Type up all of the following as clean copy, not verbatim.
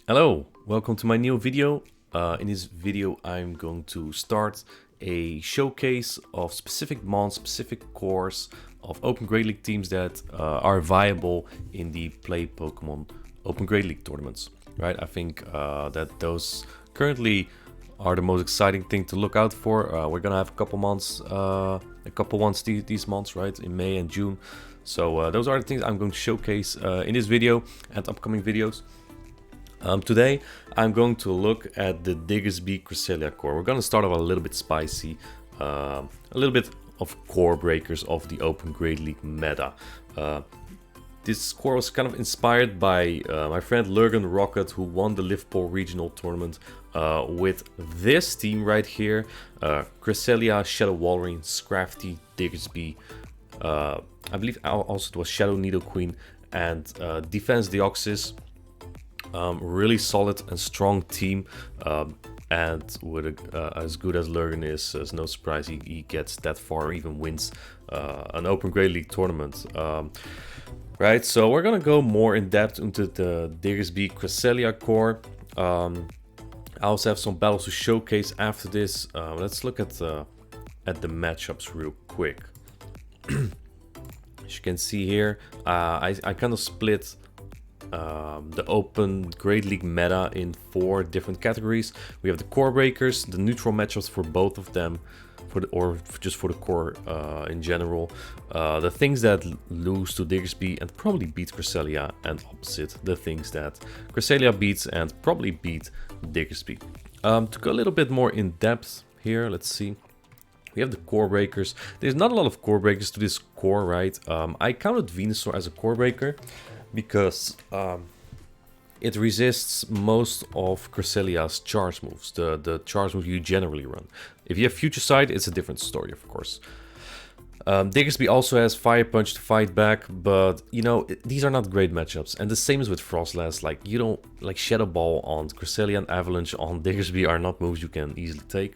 Hello, welcome to my new video. In this video I'm going to start a showcase of specific mons, specific cores of Open Great League teams that are viable in the Play Pokemon Open Great League tournaments. Right? I think that those currently are the most exciting thing to look out for. We're gonna have a couple months, these months, right, in May and June. So those are the things I'm going to showcase in this video and upcoming videos. Today I'm going to look at the Diggersby Cresselia core. We're going to start off a little bit spicy, a little bit of core breakers of the Open Great League meta. This core was kind of inspired by my friend Lurgan Rocket, who won the Liverpool regional tournament with this team right here. Cresselia, Shadow Walrein, Scrafty, Diggersby, I believe also it was Shadow Nidoqueen, and Defense Deoxys. Really solid and strong team, and with as good as Lurgan is, it's no surprise he gets that far or even wins an Open Great League tournament. Right, so we're gonna go more in depth into the Diggersby Cresselia core. I also have some battles to showcase after this. Let's look at the matchups real quick. As you can see here, I kind of split the Open Great League meta in 4 different categories. We have the core breakers, the neutral matchups for both of them, just for the core in general. The things that lose to Diggersby and probably beat Cresselia, and opposite, the things that Cresselia beats and probably beat Diggersby. To go a little bit more in depth here, let's see. We have the core breakers. There's not a lot of core breakers to this core, right? I counted Venusaur as a core breaker, because it resists most of Cresselia's charge moves, the charge move you generally run. If you have Future Sight, it's a different story, of course. Diggersby also has Fire Punch to fight back, but you know, these are not great matchups. And the same is with Frostlass. Like, you don't, like, Shadow Ball on Cresselia and Avalanche on Diggersby are not moves you can easily take.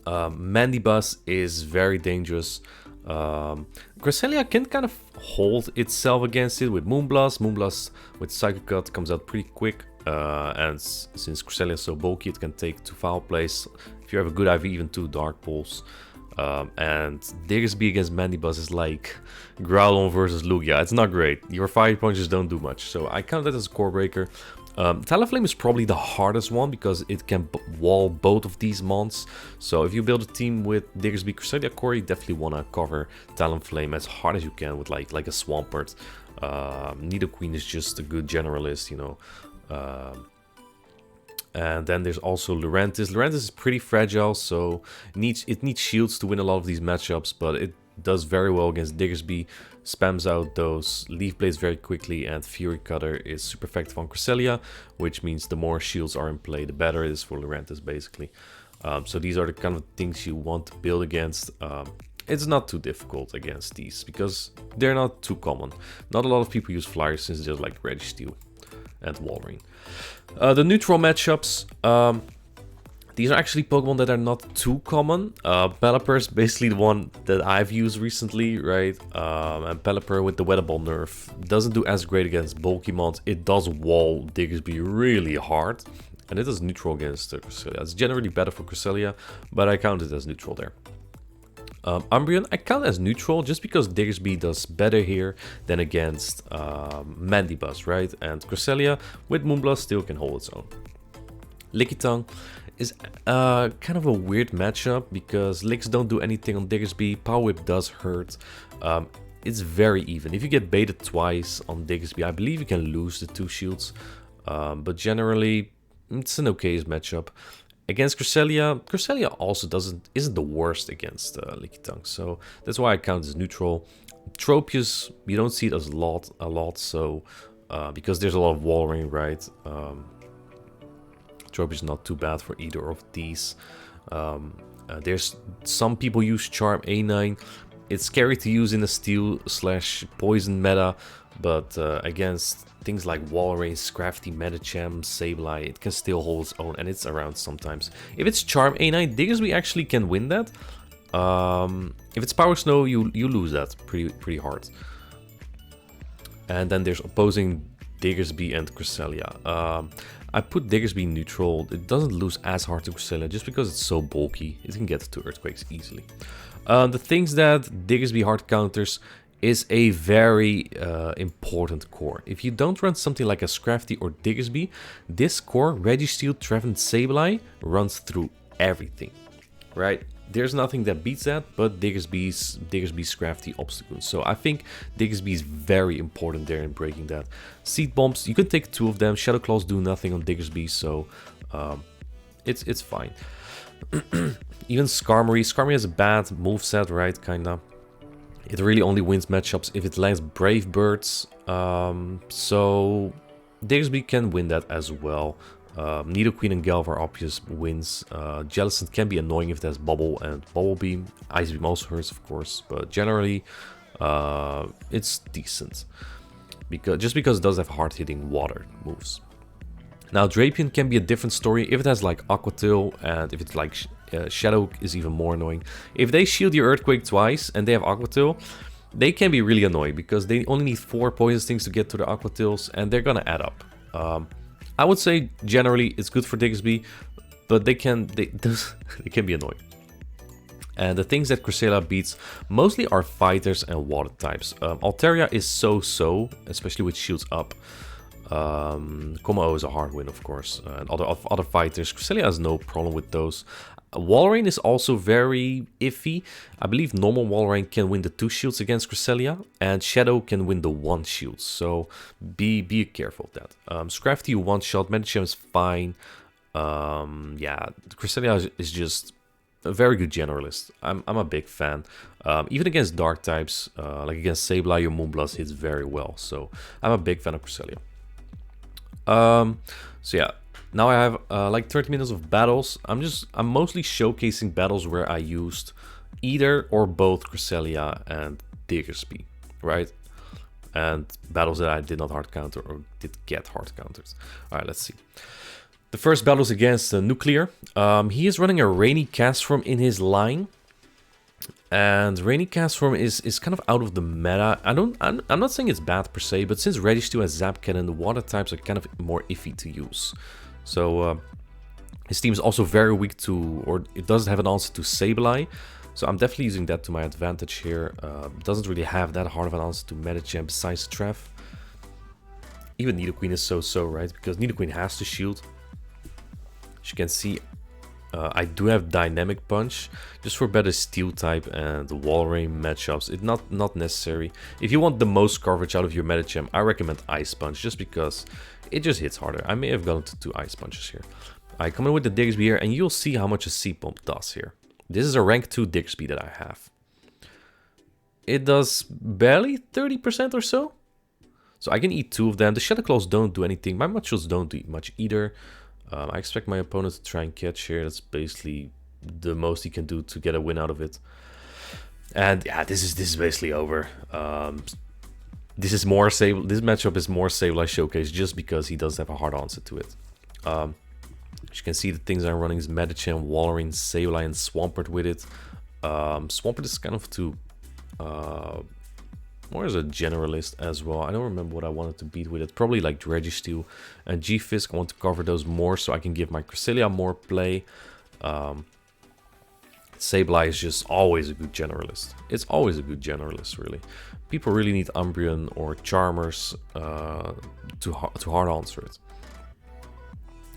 Mandibuzz is very dangerous. Cresselia can kind of hold itself against it with Moonblast. Moonblast with Psychic Cut comes out pretty quick, and since Cresselia is so bulky, it can take 2 Foul Plays. If you have a good IV, even 2 Dark Pulse. And Diggersby against Mandibuzz is like Groudon versus Lugia. It's not great. Your Fire Punches don't do much, so I count that as a core breaker. Talonflame is probably the hardest one because it can wall both of these mons. So if you build a team with Diggersby Cresselia core, you definitely want to cover Talonflame as hard as you can with like a Swampert. Nidoqueen is just a good generalist, you know. And then there's also Lurantis. Lurantis is pretty fragile, so it needs shields to win a lot of these matchups, but it does very well against Diggersby, spams out those Leaf Blades very quickly, and Fury Cutter is super effective on Cresselia, which means the more shields are in play, the better it is for Lurantis, basically. So these are the kind of things you want to build against. It's not too difficult against these, because they're not too common. Not a lot of people use Flyers since they're like Registeel and Walrein. The neutral matchups, these are actually Pokemon that are not too common. Pelipper is basically the one that I've used recently, right? And Pelipper with the Weather Ball nerf doesn't do as great against bulky mons. It does wall Diggersby really hard, and it is neutral against Cresselia. It's generally better for Cresselia, but I count it as neutral there. Umbreon, I count as neutral just because Diggersby does better here than against Mandibuzz, right? And Cresselia with Moonblast still can hold its own. Lickitung is kind of a weird matchup because Licks don't do anything on Diggersby. Power Whip does hurt. It's very even. If you get baited twice on Diggersby, I believe you can lose the 2 shields. But generally, it's an okay matchup. Against Cresselia also isn't the worst against Lickitung, so that's why I count as neutral. Tropius, you don't see it as a lot, so because there's a lot of Walrein, right? Tropius is not too bad for either of these. There's some people use Charm A9. It's scary to use in a Steel/Poison meta, but against things like Walrein, Scrafty, Medicham, Sableye, it can still hold its own, and it's around sometimes. If it's Charm A9, Diggersby actually can win that. If it's Power Snow, you lose that pretty hard. And then there's opposing Diggersby and Cresselia. I put Diggersby neutral. It doesn't lose as hard to Cresselia just because it's so bulky. It can get to Earthquakes easily. The things that Diggersby hard counters is a very important core. If you don't run something like a Scrafty or Diggersby, this core, Registeel, Trevenant, Sableye, runs through everything, right? There's nothing that beats that, but Diggersby's Scrafty Obstagoon. So I think Diggersby is very important there in breaking that. Seed Bombs, you can take 2 of them. Shadow Claws do nothing on Diggersby, so it's fine. Even Skarmory. Skarmory has a bad moveset, right? Kinda. It really only wins matchups if it lands Brave Birds. So Diggersby can win that as well. Nidoqueen and Galvar obvious wins. Jellicent can be annoying if there's Bubble and Bubble Beam. Ice Beam also hurts, of course, but generally it's decent. Just because it does have hard-hitting water moves. Now Drapion can be a different story if it has like Aqua Tail, and if it's like Shadow is even more annoying. If they shield your Earthquake twice and they have Aqua Tail, they can be really annoying because they only need 4 Poison Stings to get to the Aqua Tails, and they're gonna add up. I would say generally it's good for Diggersby, but they can be annoying. And the things that Cresselia beats mostly are fighters and water types. Altaria is so-so, especially with shields up. Como is a hard win, of course. And other fighters, Cresselia has no problem with those. Walrein is also very iffy. I believe normal Walrein can win the 2 shields against Cresselia, and Shadow can win the 1 shield. So be careful of that. Scrafty 1-shot, Medicham is fine. Yeah, Cresselia is just a very good generalist. I'm a big fan. Even against dark types, like against Sableye, your Moonblast hits very well. So I'm a big fan of Cresselia. So yeah, now I have like 30 minutes of battles. I'm mostly showcasing battles where I used either or both Cresselia and Diggersby, right? And battles that I did not hard counter or did get hard counters. All right, let's see. The first battle is against Nuclear. He is running a Rainy Castform in his line. And Rainy Castform is kind of out of the meta. I'm not saying it's bad per se, but since Registeel has Zap Cannon, the water types are kind of more iffy to use. So his team is also very weak to, or it doesn't have an answer to Sableye. So I'm definitely using that to my advantage here. It doesn't really have that hard of an answer to Medicham besides Trev. Even Nidoqueen is so-so, right? Because Nidoqueen has to shield. As you can see, I do have Dynamic Punch, just for better Steel type and Walrein matchups. It's not necessary. If you want the most coverage out of your Medicham, I recommend Ice Punch, just because it just hits harder. I may have gone to 2 Ice Punches here. I come in with the Diggersby here, and you'll see how much a Seed Bomb does here. This is a rank 2 Diggersby that I have. It does barely 30% or so. So I can eat 2 of them. The Shadow Claws don't do anything. My Mudshots don't do much either. I expect my opponent to try and catch here. That's basically the most he can do to get a win out of it. And yeah, this is basically over. This matchup is more Sableye Showcase just because he does have a hard answer to it. As you can see, the things I'm running is Medicham, Walrein, Sableye, and Swampert with it. Swampert is kind of to more as a generalist as well. I don't remember what I wanted to beat with it. Probably like Registeel and G-Fisk. I want to cover those more so I can give my Cresselia more play. Sableye is just always a good generalist. It's always a good generalist, really. People really need Umbreon or Charmers to hard answer it.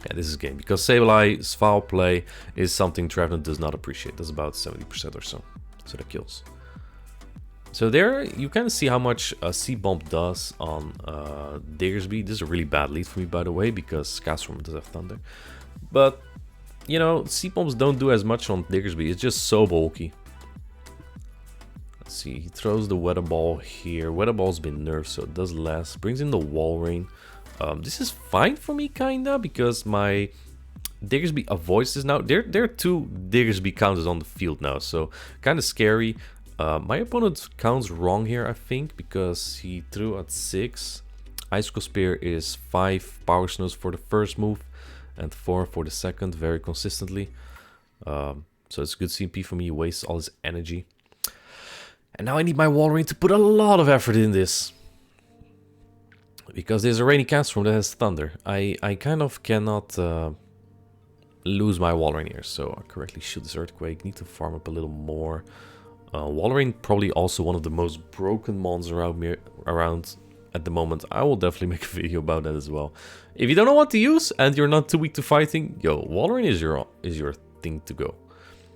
Yeah, this is game. Because Sableye's foul play is something Trevenant does not appreciate. That's about 70% or so. So that kills. So there, you kind of see how much Seed Bomb does on Diggersby. This is a really bad lead for me, by the way, because Castform does have Thunder. But, you know, Seed Bombs don't do as much on Diggersby. It's just so bulky. Let's see, he throws the Weather Ball here. Weather Ball's been nerfed, so it does less. Brings in the Walrein. This is fine for me, kinda, because my Diggersby avoids this now. There are 2 Diggersby counters on the field now, so kind of scary. My opponent counts wrong here, I think, because he threw at 6. Icicle Spear is 5 Power Snows for the first move and 4 for the second, very consistently. So it's good CMP for me, he wastes all his energy. And now I need my Walrein to put a lot of effort in this. Because there's a rainy cast form that has thunder. I kind of cannot lose my Walrein here. So I correctly shoot this Earthquake. Need to farm up a little more. Walrein probably also one of the most broken mons around at the moment. I will definitely make a video about that as well. If you don't know what to use and you're not too weak to fighting, yo, Walrein is your thing to go.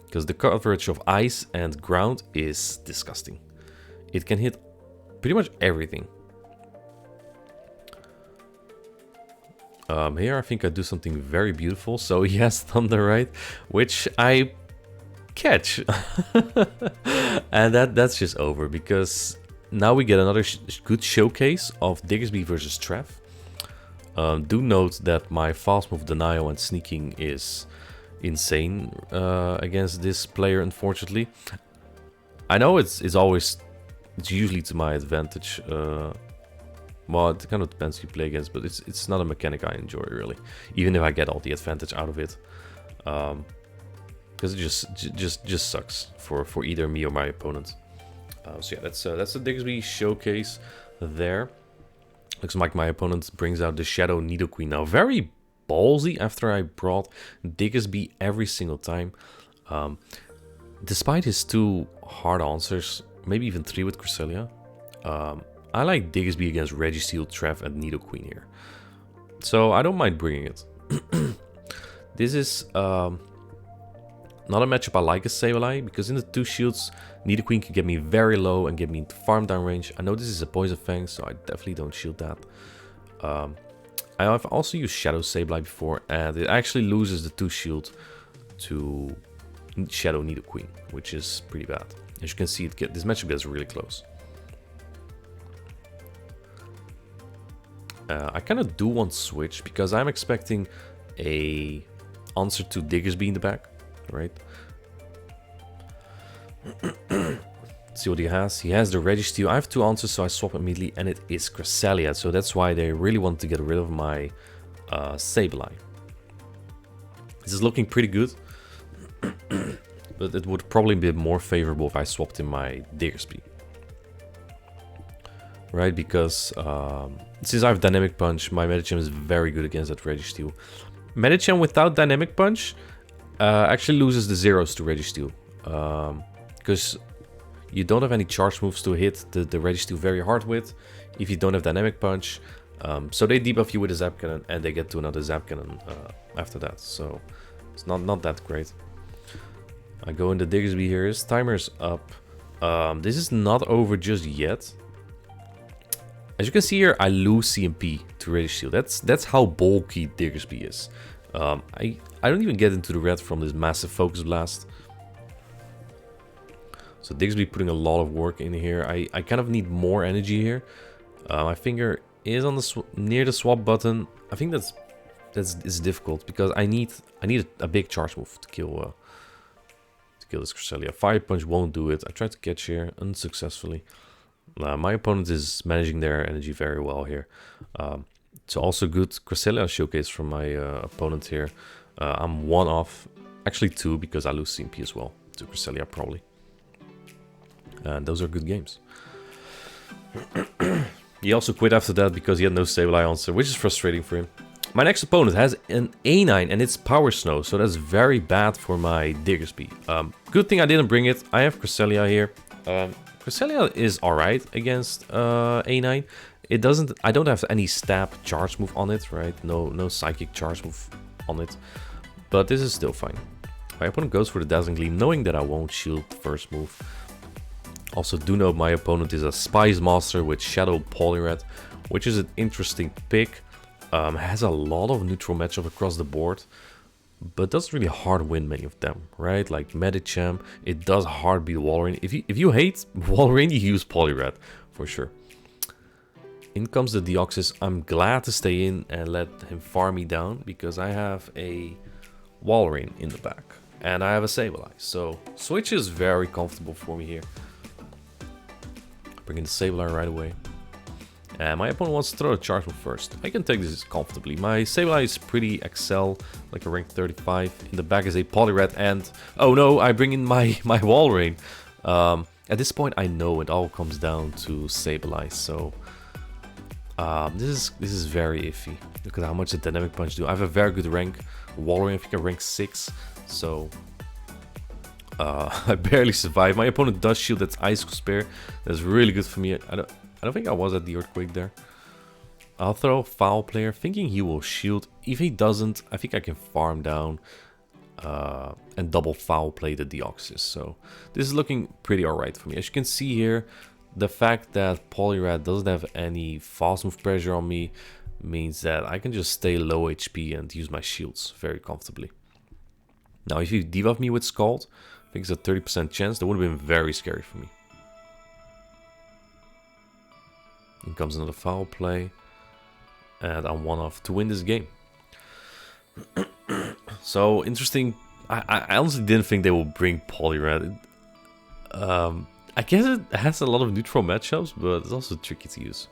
Because the coverage of ice and ground is disgusting. It can hit pretty much everything. Here I think I do something very beautiful. So he has Thunder, right? Which I catch. And that's just over. Because now we get another good showcase of Diggersby versus Trev. Do note that my fast move denial and sneaking is insane against this player, unfortunately. I know it's usually to my advantage. Well, it kind of depends who you play against, but it's not a mechanic I enjoy, really. Even if I get all the advantage out of it. Because it just sucks for either me or my opponent. So yeah, that's the Diggersby showcase there. Looks like my opponent brings out the Shadow Nidoqueen. Now, very ballsy after I brought Diggersby every single time. Despite his 2 hard answers, maybe even 3 with Cresselia, I like Diggersby against Registeel, Trev, and Nidoqueen here. So I don't mind bringing it. This is not a matchup I like as Sableye, because in the 2 shields, Nidoqueen can get me very low and get me into farm down range. I know this is a Poison Fang, so I definitely don't shield that. I have also used Shadow Sableye before, and it actually loses the 2 shield to Shadow Nidoqueen, which is pretty bad. As you can see, this matchup gets really close. I kind of do want switch because I'm expecting a answer to Diggersby in the back, right? Let's see what he has. He has the Registeel. I have 2 answers, so I swap immediately, and it is Cresselia. So that's why they really want to get rid of my Sableye. This is looking pretty good, but it would probably be more favorable if I swapped in my Diggersby. Right, because since I have Dynamic Punch, my Medicham is very good against that Registeel. Medicham without Dynamic Punch actually loses the zeros to Registeel. Because you don't have any charge moves to hit the Registeel very hard with if you don't have Dynamic Punch. So they debuff you with a Zap Cannon and they get to another Zap Cannon after that. So it's not that great. I go into Diggersby here. His timer's up. This is not over just yet. As you can see here, I lose CMP to Registeel. That's how bulky Diggersby is. I don't even get into the red from this massive Focus Blast. So Diggersby putting a lot of work in here. I kind of need more energy here. My finger is on the near the swap button. I think it's difficult because I need a big charge move to kill this Cresselia. Fire Punch won't do it. I tried to catch here unsuccessfully. My opponent is managing their energy very well here. It's also good Cresselia showcase from my opponent here. I'm 1 off, actually 2 because I lose CMP as well to Cresselia probably. And those are good games. He also quit after that because he had no Sableye answer, which is frustrating for him. My next opponent has an A9 and it's Power Snow, so that's very bad for my Diggersby. Good thing I didn't bring it. I have Cresselia here. Cresselia is alright against A9. I don't have any stab charge move on it, right? No psychic charge move on it. But this is still fine. My opponent goes for the Dazzling Gleam, knowing that I won't shield first move. Also do note my opponent is a Spice Master with Shadow Poliwrath, which is an interesting pick. Has a lot of neutral matchup across the board, but doesn't really hard win many of them, right? Like Medicham, it does hard beat Walrein. If you hate Walrein, you use Poliwrath for sure. In comes the Deoxys. I'm glad to stay in and let him farm me down because I have a Walrein in the back and I have a Sableye. So switch is very comfortable for me here. Bring in the Sableye right away. And my opponent wants to throw a charge move first. I can take this comfortably. My Sableye is pretty excel, like a rank 35. In the back is a Poliwrath and... oh no, I bring in my Walrein. At this point I know it all comes down to Sableye, so... This is very iffy. Look at how much the dynamic punch do. I have a very good rank. Wallowing, I think I rank 6. So I barely survive. My opponent does shield. That's Ice Spear. That's really good for me. I don't think I was at the earthquake there. I'll throw Foul Player, thinking he will shield. If he doesn't, I think I can farm down and double Foul Play the Deoxys. So this is looking pretty alright for me. As you can see here, the fact that Poliwrath doesn't have any fast move pressure on me means that I can just stay low HP and use my shields very comfortably. Now, if you debuff me with Scald, I think it's a 30% chance. That would have been very scary for me. In comes another Foul Play. And I'm one off to win this game. So, interesting. I honestly didn't think they would bring Poliwrath. I guess it has a lot of neutral matchups, but it's also tricky to use.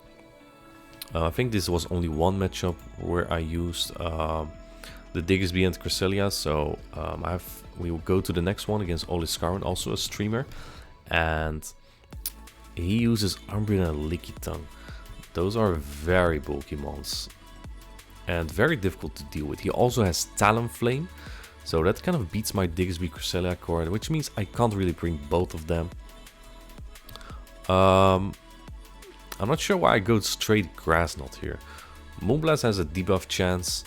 I think this was only one matchup where I used the Diggersby and Cresselia, so we will go to the next one against Oliscaron, also a streamer, and he uses Umbreon and Lickitung. Those are very bulky mons and very difficult to deal with. He also has Talonflame, so that kind of beats my Diggersby Cresselia core, which means I can't really bring both of them. I'm not sure why I go straight Grass Knot here. Moonblast has a debuff chance,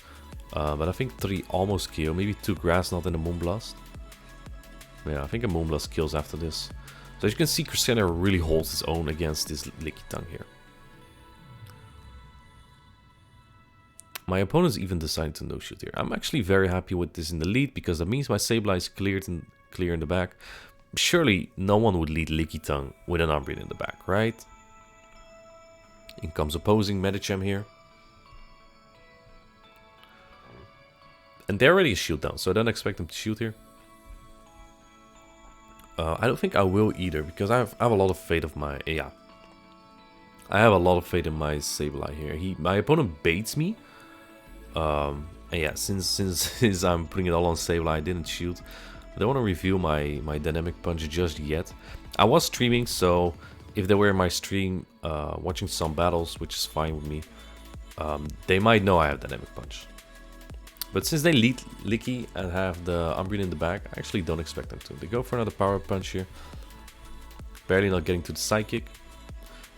but I think 3 almost kill. Maybe 2 Grass Knot and a Moonblast. Yeah, I think a Moonblast kills after this. So as you can see, Cresselia really holds its own against this Lickitung here. My opponent's even decided to no-shield here. I'm actually very happy with this in the lead, because that means my Sableye is clear in the back. Surely no one would lead Lickitung with an Umbreon in the back, right? In comes opposing Medicham here. And they're already a shield down, so I don't expect them to shield here. I don't think I will either, because I have a lot of faith of my... Yeah. I have a lot of faith in my Sableye here. My opponent baits me. And yeah, since I'm putting it all on Sableye, I didn't shield. I don't want to reveal my dynamic punch just yet. I was streaming, so if they were in my stream watching some battles, which is fine with me, they might know I have dynamic punch. But since they lead Licky and have the Umbreon in the back, I actually don't expect them to. They go for another power punch here. Barely not getting to the Psychic.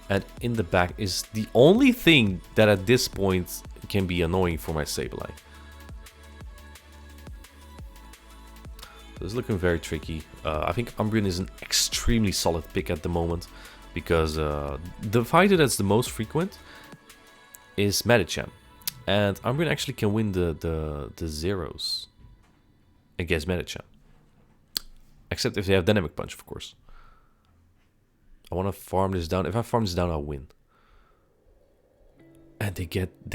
And in the back is the only thing that at this point can be annoying for my Sableye. So it's looking very tricky. I think Umbreon is an extremely solid pick at the moment, because the fighter that's the most frequent is Medicham. And Umbreon actually can win the zeros against Medicham. Except if they have Dynamic Punch, of course. I want to farm this down. If I farm this down, I'll win. And they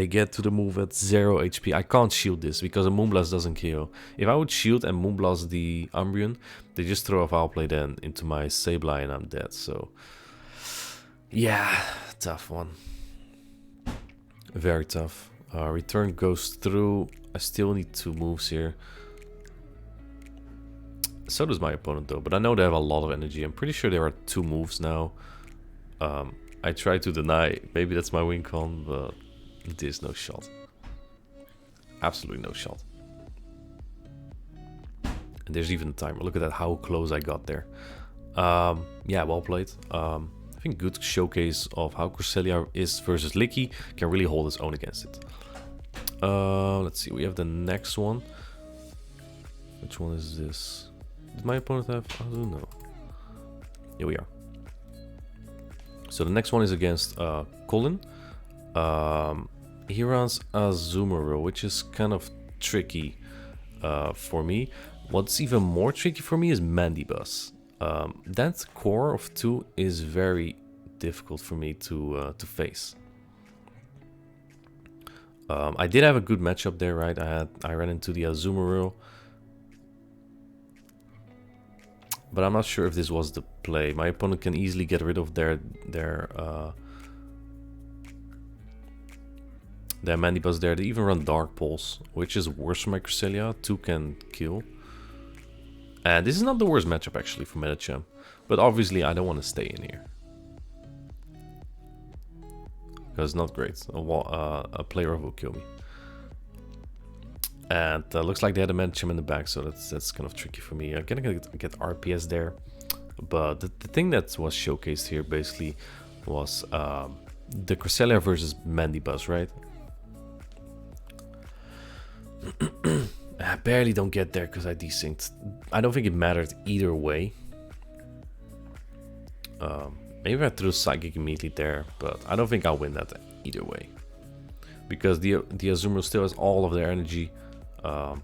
get to the move at 0 HP. I can't shield this because a Moonblast doesn't KO. If I would shield and Moonblast the Umbreon, they just throw a Foul Play then into my Sableye and I'm dead. So, yeah, tough one. Very tough. Return goes through. I still need 2 moves here. So does my opponent though, but I know they have a lot of energy. I'm pretty sure there are 2 moves now. I try to deny, maybe that's my win con, but there's no shot. Absolutely no shot. And there's even a timer. Look at that, how close I got there. Yeah, well played. I think good showcase of how Cresselia is versus Licky, can really hold its own against it. Let's see, we have the next one. Which one is this? Did my opponent have? I don't know. Here we are. So the next one is against Colin. He runs Azumarill, which is kind of tricky for me. What's even more tricky for me is Mandibuzz. That core of 2 is very difficult for me to face. I did have a good matchup there, right? I ran into the Azumarill. But I'm not sure if this was the play. My opponent can easily get rid of their Mandibuzz there. They even run Dark Pulse, which is worse for my Cresselia. 2 can kill. And this is not the worst matchup actually for Medicham. But obviously I don't want to stay in here. because not great. A player will kill me. And looks like they had a Medicham in the back, so that's kind of tricky for me. I'm gonna get RPS there. But the thing that was showcased here basically was the Cresselia versus Mandibuzz, right? I barely don't get there because I desynced. I don't think it mattered either way. Maybe I threw Psychic immediately there, but I don't think I'll win that either way. Because the Azumarill still has all of their energy. I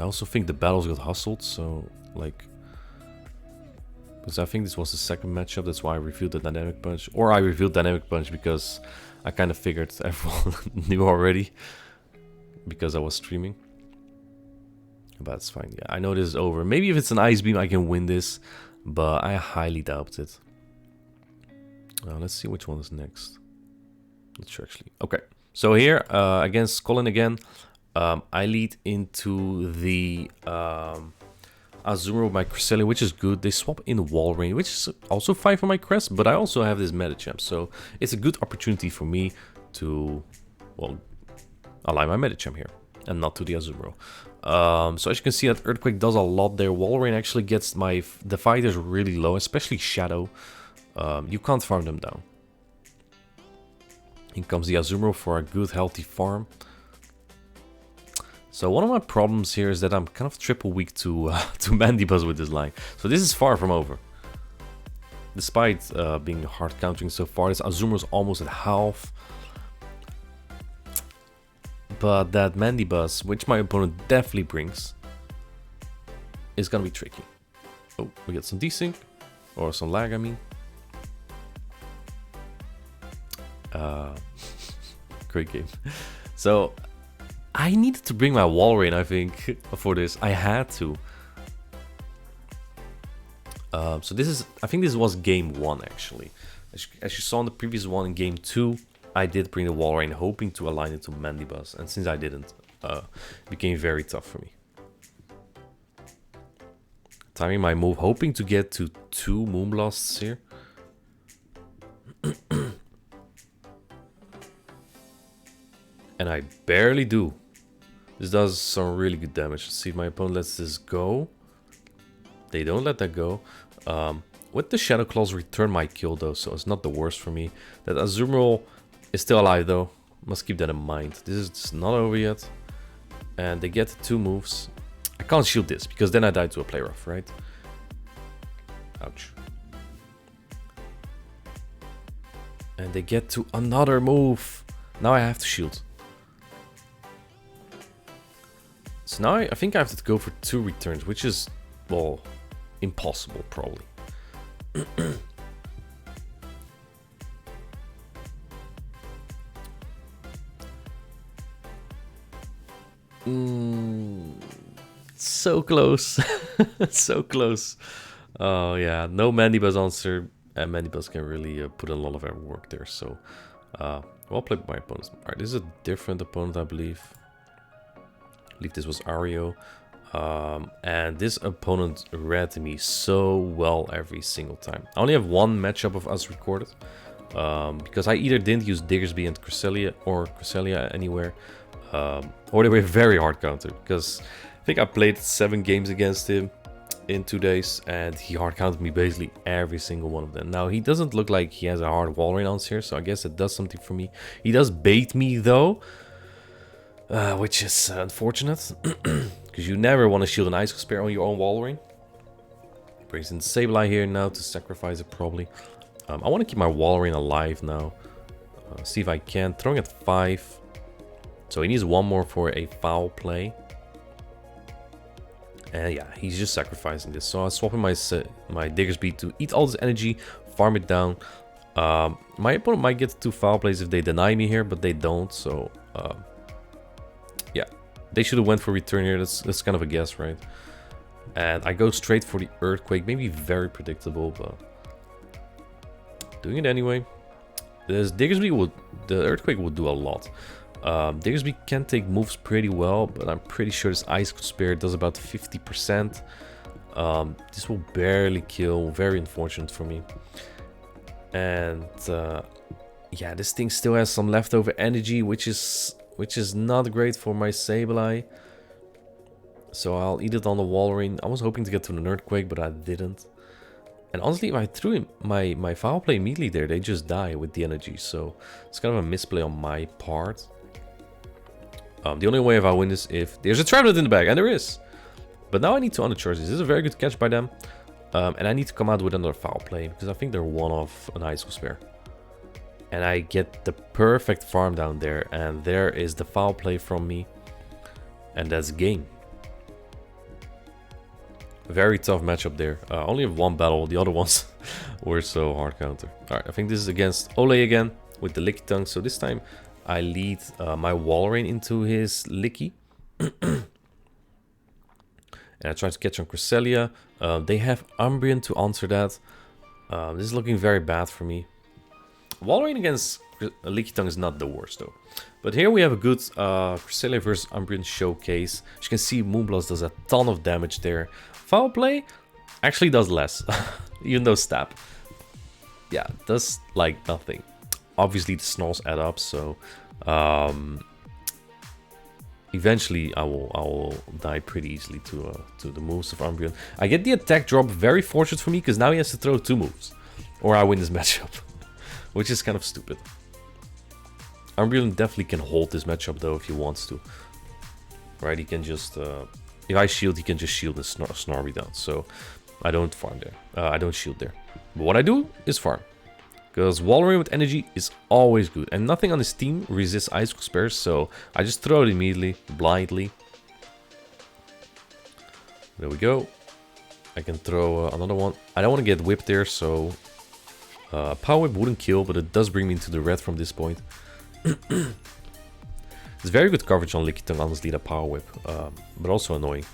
also think the battles got hustled, so like... Because I think this was the second matchup, that's why I revealed the Dynamic Punch. Or I revealed Dynamic Punch because I kind of figured everyone knew already. Because I was streaming. But it's fine, yeah. I know this is over. Maybe if it's an Ice Beam I can win this. But I highly doubt it. Let's see which one is next. Not sure actually. Okay. So here, against Colin again, I lead into the Azumarill with my Cresselia, which is good. They swap in Wall Rain, which is also fine for my Crest, but I also have this Medicham, so it's a good opportunity for me to, well, align my Medicham here, and not to the Azumarill. So as you can see, that Earthquake does a lot there. Wall Rain actually gets the fighters really low, especially Shadow. You can't farm them down. In comes the Azumarill for a good healthy farm. So one of my problems here is that I'm kind of triple weak to Mandibuzz with this line. So this is far from over. Despite being hard countering so far, this Azumarill is almost at half. But that Mandibuzz, which my opponent definitely brings, is gonna be tricky. Oh, we get some desync. Or some lag, I mean. Great game. So I needed to bring my Wall Rain, I think, for this. I had to. So this is, I think this was game 1 actually. As you saw in the previous one, in game 2, I did bring the Wall Rain, hoping to align it to Mandibuzz, and since I didn't, it became very tough for me. Timing my move, hoping to get to 2 Moonblasts here. And I barely do. This does some really good damage. Let's see if my opponent lets this go. They don't let that go. With the Shadow Claws, return my kill though, so it's not the worst for me. That Azumarill is still alive though. Must keep that in mind. This is not over yet. And they get 2 moves. I can't shield this, because then I die to a play rough, right? Ouch. And they get to another move. Now I have to shield. So now I think I have to go for 2 returns, which is, well, impossible probably. So close. So close. Oh yeah, no Mandibuzz answer, and Mandibuzz can really put in a lot of work there. So well played by my opponents. Alright, this is a different opponent, I believe. I believe this was Ario. And this opponent read me so well every single time. I only have 1 matchup of us recorded. Because I either didn't use Diggersby and Cresselia, or Cresselia anywhere. Or they were very hard countered. Because I think I played 7 games against him in 2 days, and he hard counted me basically every single one of them. Now he doesn't look like he has a hard Wall Rain here, so I guess it does something for me. He does bait me though, which is unfortunate, because you never want to shield an Ice Spare on your own Wall Rain. Brings in Sableye here now to sacrifice it probably. I want to keep my Wall Rain alive now. See if I can. Throwing at 5. So he needs 1 more for a foul play. And yeah, he's just sacrificing this. So I'm swapping my Diggersby to eat all this energy, farm it down. My opponent might get 2 foul plays if they deny me here, but they don't. So yeah, they should have went for return here. That's kind of a guess, right? And I go straight for the Earthquake. Maybe very predictable, but doing it anyway. This Diggersby the Earthquake will do a lot. Diggersby can take moves pretty well, but I'm pretty sure this Ice Spare does about 50%. This will barely kill, very unfortunate for me. And Yeah, this thing still has some leftover energy, which is not great for my Sableye. So I'll eat it on the Walrein. I was hoping to get to an Earthquake, but I didn't. And honestly, if I threw in my foul play immediately there, they just die with the energy. So it's kind of a misplay on my part. The only way if I win is if there's a Trevenant in the bag, and there is. But now I need to undercharge this. This is a very good catch by them. And I need to come out with another foul play, because I think they're one of an Ice Spare. And I get the perfect farm down there, and there is the foul play from me. And that's game. Very tough matchup there. Only have one battle, the other ones were so hard counter. Alright, I think this is against Ole again with the Licky Tongue. So this time I lead my Walrein into his Licky. And I try to catch on Cresselia. They have Umbreon to answer that. This is looking very bad for me. Walrein against Licky Tongue is not the worst though. But here we have a good Cresselia versus Umbreon showcase. As you can see, Moonblast does a ton of damage there. Foul play actually does less, even though stab. Yeah, does like nothing. Obviously the snarls add up, so eventually I will die pretty easily to the moves of Umbreon. I get the attack drop, very fortunate for me, because now he has to throw 2 moves, or I win this matchup, which is kind of stupid. Umbreon definitely can hold this matchup though if he wants to. Right, he can just if I shield, he can just shield and snarl me down. So I don't farm there. I don't shield there. But what I do is farm. Because Walrein with energy is always good. And nothing on his team resists Ice Spares. So I just throw it immediately, blindly. There we go. I can throw another one. I don't want to get whipped there. So Power Whip wouldn't kill. But it does bring me into the red from this point. It's very good coverage on Licky Tongue, honestly, that Power Whip, but also annoying.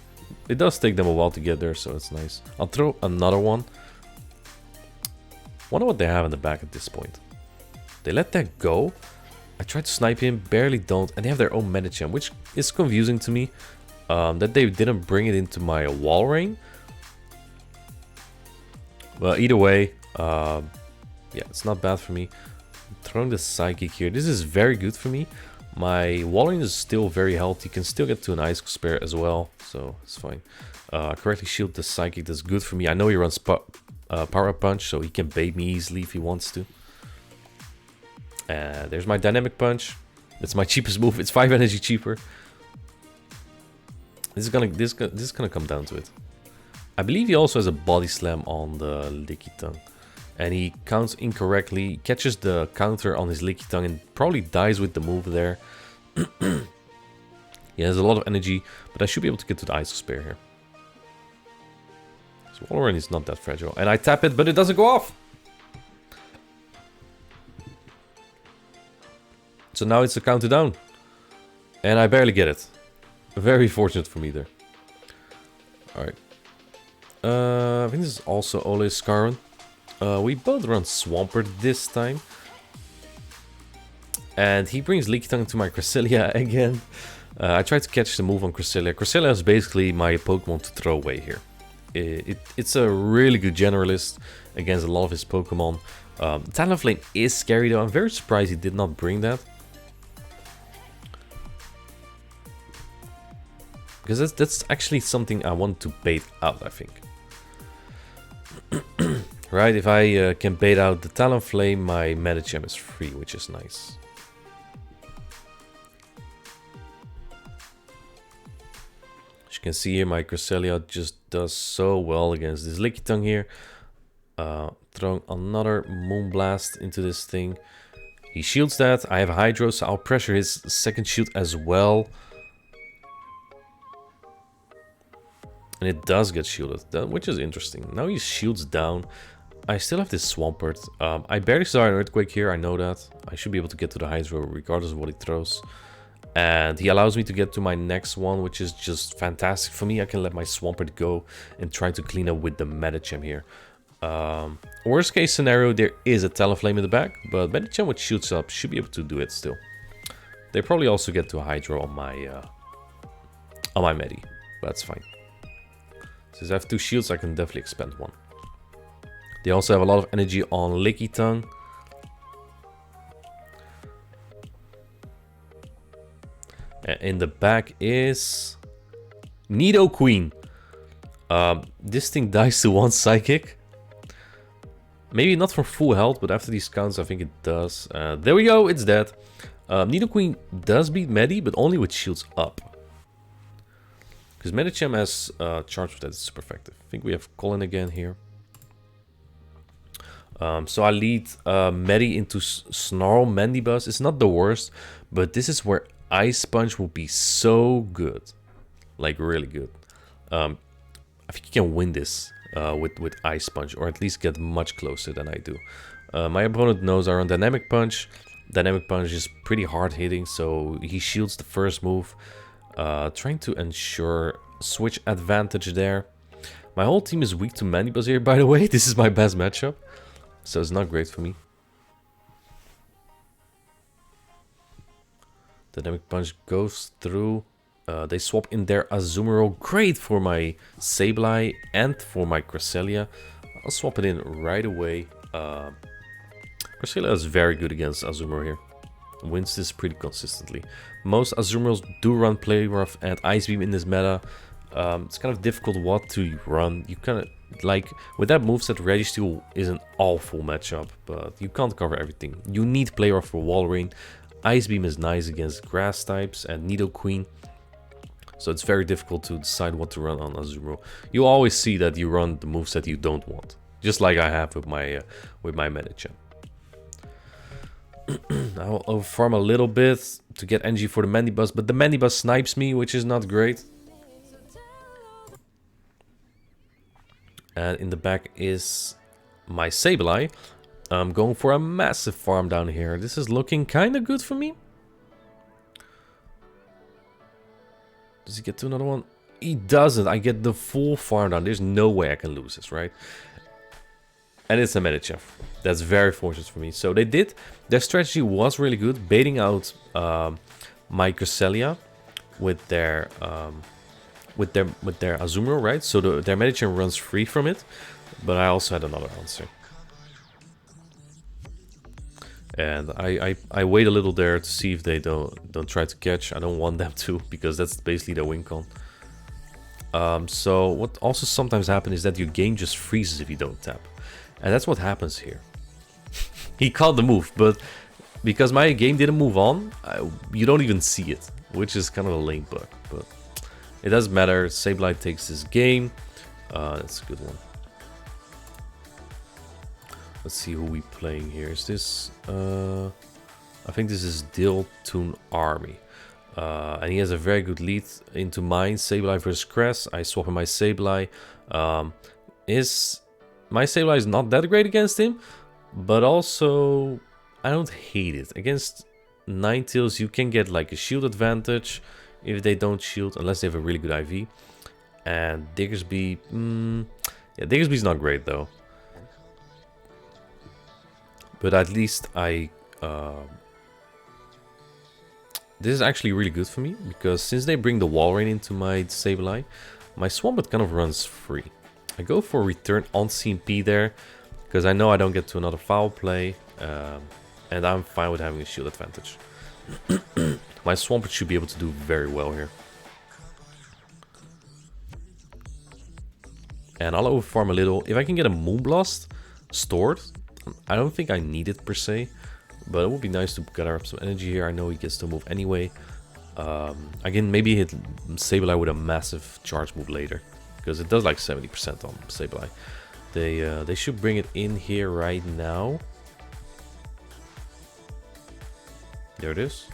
It does take them a while to get there, so it's nice. I'll throw another one. Wonder what they have in the back at this point. They let that go. I tried to snipe him, barely don't, and they have their own Medicham, which is confusing to me. That they didn't bring it into my Walrein. Well, either way, yeah, it's not bad for me. I'm throwing the Psychic here. This is very good for me. My Walrein is still very healthy, can still get to an Ice Spare as well, so it's fine. Correctly shield the Psychic, that's good for me. I know he runs Power Up Punch, so he can bait me easily if he wants to. There's my Dynamic Punch. It's my cheapest move, it's 5 energy cheaper. This is gonna come down to it. I believe he also has a Body Slam on the Licky Tongue. And he counts incorrectly, catches the counter on his Licky Tongue and probably dies with the move there. He has a lot of energy, but I should be able to get to the Ice Spare here. So Walrein is not that fragile. And I tap it, but it doesn't go off! So now it's a counter down. And I barely get it. Very fortunate for me there. Alright. I think this is also Ole's Scarron. We both run Swampert this time. And he brings Licky Tongue to my Cresselia again. I tried to catch the move on Cresselia. Cresselia is basically my Pokemon to throw away here. It's a really good generalist against a lot of his Pokemon. Talonflame is scary though. I'm very surprised he did not bring that. Because that's actually something I want to bait out, I think. Right, if I can bait out the Talonflame, my Medicham is free, which is nice. As you can see here, my Cresselia just does so well against this Licky Tongue here. Throwing another Moonblast into this thing. He shields that. I have a Hydro, so I'll pressure his second shield as well. And it does get shielded, which is interesting. Now he shields down. I still have this Swampert. I barely saw an Earthquake here, I know that. I should be able to get to the Hydro regardless of what he throws. And he allows me to get to my next one, which is just fantastic for me. I can let my Swampert go and try to clean up with the Medicham here. Worst case scenario, there is a Talonflame in the back, but Medicham with shoots up should be able to do it still. They probably also get to a Hydro on my Medi, but that's fine. Since I have 2 shields, I can definitely expend one. They also have a lot of energy on Licky Tongue. In the back is Nidoqueen. This thing dies to 1 Psychic. Maybe not for full health, but after these counts, I think it does. There we go, it's dead. Nidoqueen does beat Medi, but only with shields up. Because Medicham has charge with that, it's super effective. I think we have Colin again here. So I lead Medi into Snarl Mandibuzz. It's not the worst, but this is where Ice Punch will be so good. Like, really good. I think you can win this with Ice Punch, or at least get much closer than I do. My opponent knows I run Dynamic Punch. Dynamic Punch is pretty hard hitting, so he shields the first move. Trying to ensure switch advantage there. My whole team is weak to Mandibuzz here, by the way. This is my best matchup, so it's not great for me. Dynamic Punch goes through. They swap in their Azumarill. Great for my Sableye and for my Cresselia. I'll swap it in right away. Cresselia is very good against Azumarill here. Wins this pretty consistently. Most Azumarills do run Play Rough and Ice Beam in this meta. It's kind of difficult what to run. You kind of, like, with that moveset, Registeel is an awful matchup, but you can't cover everything. You need Play Rough for Wall Rain. Ice Beam is nice against grass types and Nidoqueen. So it's very difficult to decide what to run on Azumarill. You always see that you run the moveset you don't want. Just like I have with my Medicham. I'll overfarm a little bit to get energy for the Mandibuzz, but the Mandibuzz snipes me, which is not great. And in the back is my Sableye. I'm going for a massive farm down here. This is looking kind of good for me. Does he get to another one? He doesn't. I get the full farm down. There's no way I can lose this, right? And it's a Medicham. That's very fortunate for me. So they did. Their strategy was really good, baiting out my Cresselia with their Azumarill, right? So their Medicham runs free from it. But I also had another answer. And I wait a little there to see if they don't try to catch. I don't want them to, because that's basically their win con. So what also sometimes happens is that your game just freezes if you don't tap. And that's what happens here. He caught the move, but because my game didn't move on, you don't even see it, which is kind of a lame bug. But it doesn't matter. Sableye takes this game. That's a good one. Let's see who we playing here. Is this... I think this is Diltoon Army. And he has a very good lead into mine. Sableye versus Cress. I swap in my Sableye. My Sableye is not that great against him. But also, I don't hate it. Against Ninetales, you can get like a shield advantage if they don't shield. Unless they have a really good IV. And Diggersby... yeah, Diggersby's not great though. But at least this is actually really good for me, because since they bring the Wall Rain into my Sableye, my Swampert kind of runs free. I go for return on CMP there, because I know I don't get to another foul play, and I'm fine with having a shield advantage. My Swampert should be able to do very well here. And I'll overfarm a little. If I can get a Moonblast stored, I don't think I need it per se, but it would be nice to gather up some energy here. I know he gets to move anyway. Again, maybe hit Sableye with a massive charge move later, because it does like 70% on Sableye. They should bring it in here right now. There it is.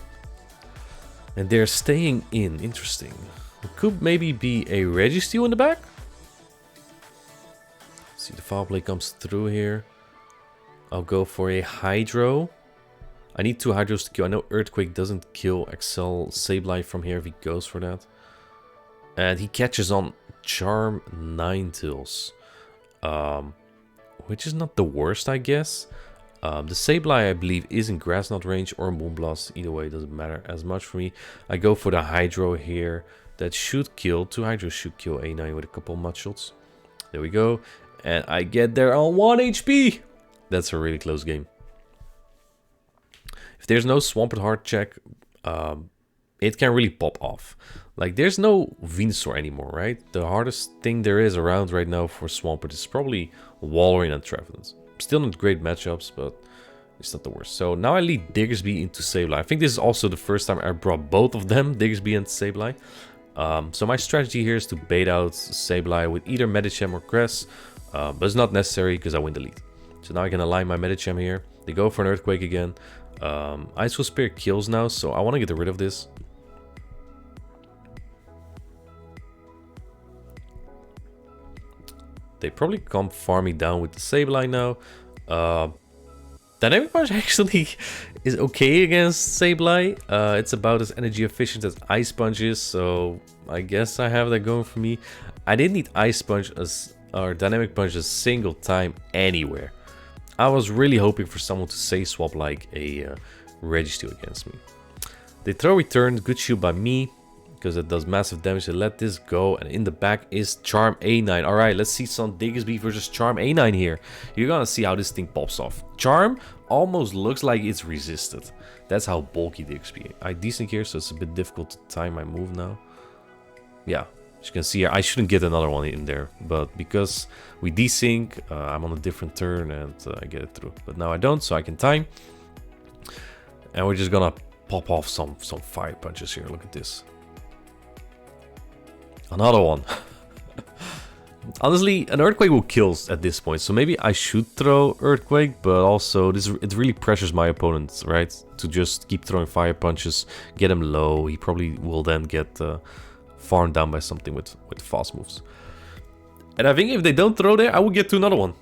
And they're staying in. Interesting. It could maybe be a Registeel in the back. See, the foul play comes through here. I'll go for a Hydro. I need 2 Hydros to kill. I know Earthquake doesn't kill Excel Sableye from here if he goes for that. And he catches on Charm Ninetales. Which is not the worst, I guess. The Sableye, I believe, is in Grass Knot range or Moonblast. Either way, it doesn't matter as much for me. I go for the Hydro here. That should kill. 2 Hydros should kill A9 with a couple of mud shots. There we go. And I get there on 1 HP. That's a really close game. If there's no Swampert Heart check, it can really pop off. Like, there's no Venusaur anymore, right? The hardest thing there is around right now for Swampert is probably Walrein and Trevenant. Still not great matchups, but it's not the worst. So now I lead Diggersby into Sableye. I think this is also the first time I brought both of them, Diggersby and Sableye. So my strategy here is to bait out Sableye with either Medicham or Cress, but it's not necessary because I win the lead. So now I can align my Medicham here. They go for an Earthquake again. Ice Spear kills now, so I want to get rid of this. They probably come farm me down with the Sableye now. Dynamic Punch actually is okay against Sableye. It's about as energy efficient as Ice Punch is, so I guess I have that going for me. I didn't need Ice Punch or Dynamic Punch a single time anywhere. I was really hoping for someone to say swap like a Registeel against me. They throw Return, good shield by me, because it does massive damage. They let this go, and in the back is Charm A9. Alright, let's see some Diggersby versus Charm A9 here. You're gonna see how this thing pops off. Charm almost looks like it's resisted. That's how bulky Diggersby is. I desync here, so it's a bit difficult to time my move now. Yeah, as you can see here, I shouldn't get another one in there, but because we desync, I'm on a different turn and I get it through. But now I don't, so I can time. And we're just gonna pop off some fire punches here. Look at this. Another one. Honestly, an Earthquake will kill at this point, so maybe I should throw Earthquake, but also it really pressures my opponent, right? To just keep throwing fire punches, get him low. He probably will then get farmed down by something with fast moves. And I think if they don't throw there, I will get to another one.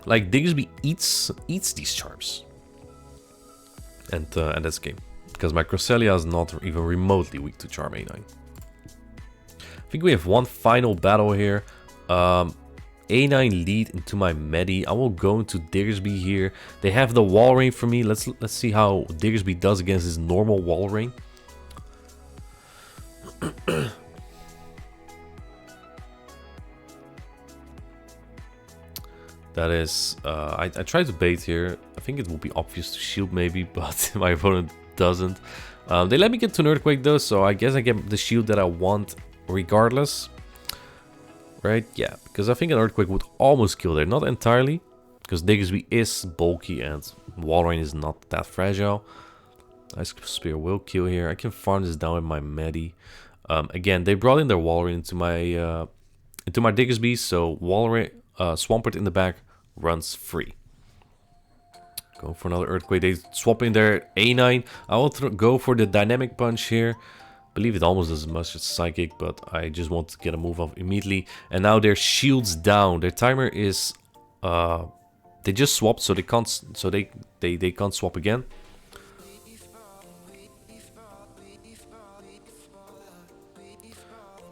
Like, Diggersby eats these charms. And that's game. Because my Cresselia is not even remotely weak to Charm A9. I think we have one final battle here. A9 lead into my Medi. I will go into Diggersby here. They have the Walrein for me. Let's see how Diggersby does against his normal Walrein. That is, I tried to bait here. I think it will be obvious to shield maybe, but my opponent doesn't. They let me get to an Earthquake though, so I guess I get the shield that I want regardless. Right, yeah, because I think an Earthquake would almost kill there. Not entirely, because Diggersby is bulky and Walrein is not that fragile. Ice Spear will kill here. I can farm this down with my Medi. Again, they brought in their Walrein into my Diggersby, so Walrein, Swampert in the back runs free. Go for another Earthquake. They swap in their A9. I will go for the Dynamic Punch here. I believe it almost does as much as Psychic, but I just want to get a move off immediately. And now their shields down. Their timer is they just swapped, so they can't swap again.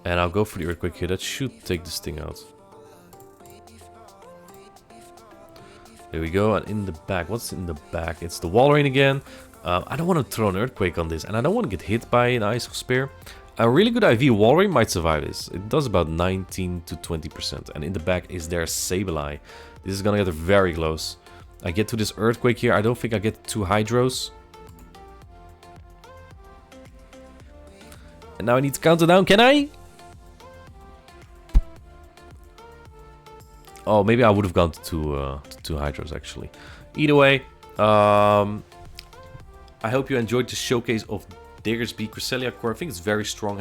And I'll go for the Earthquake here. That should take this thing out. There we go. And in the back, what's in the back? It's the Walrein again. I don't want to throw an Earthquake on this, and I don't want to get hit by an Ice Spear. A really good IV Walrein might survive this. It does about 19 to 20%. And in the back is their Sableye. This is gonna get very close. I get to this Earthquake here. I don't think I get 2 Hydros. And now I need to counter down. Can I? Oh, maybe I would have gone to 2 Hydros actually. Either way, I hope you enjoyed the showcase of Diggersby Cresselia core. I think it's very strong.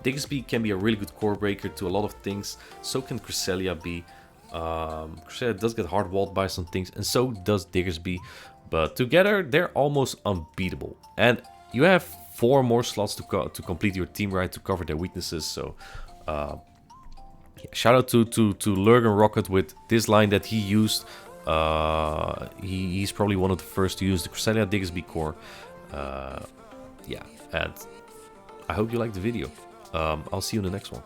Diggersby can be a really good core breaker to a lot of things. So can Cresselia be. Cresselia does get hard walled by some things, and so does Diggersby. But together, they're almost unbeatable. And you have 4 more slots to complete your team, right? To cover their weaknesses. So, shout out to Lurgan Rocket with this line that he used. He's probably one of the first to use the Cresselia Diggersby core. Yeah, and I hope you liked the video. I'll see you in the next one.